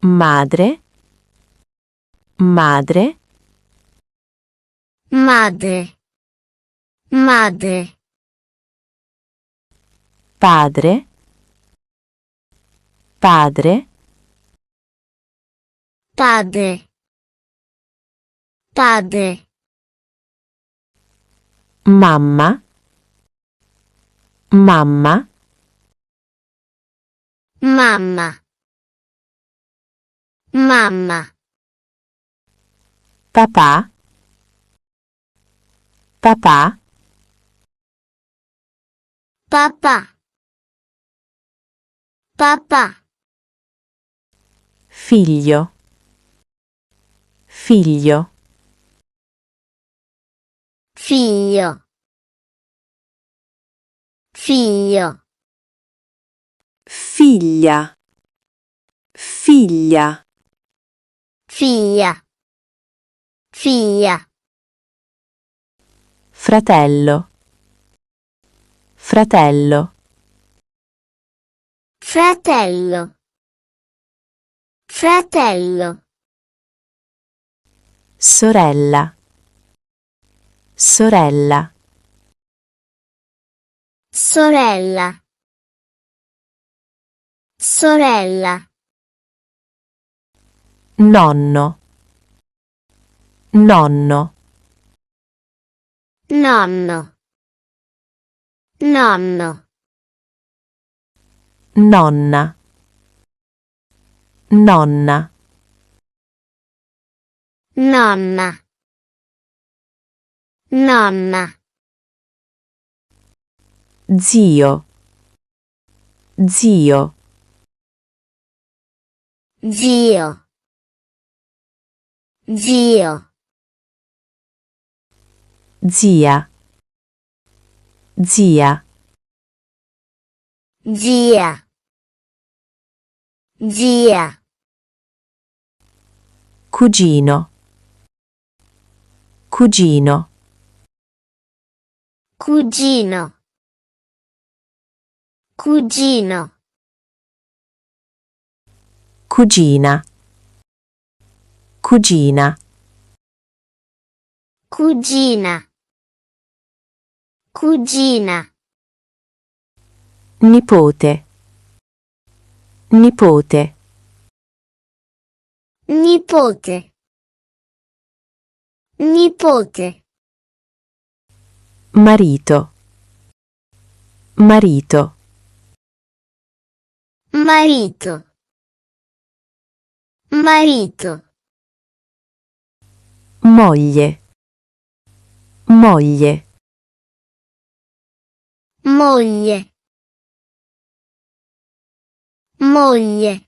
madre, madre, madre, madre, padre, padre, padre, padre, mamma, mamma, mamma, mamma, papà, papà, papà, papà, figlio, figlio, figlio, figlio, figlia, figlia, figlia, figlia, fratello, fratello, fratello, fratello, sorella, sorella, sorella, sorella, nonno, nonno, nonno, nonno, nonna, nonna, nonna, nonna, zio, zio, zio, zio, zia, zia, zia, zia, cugino, cugino, cugino, cugino, cugina, cugina, cugina, cugina, nipote, nipote, nipote, nipote, marito, marito, marito, marito, moglie, moglie, moglie, moglie,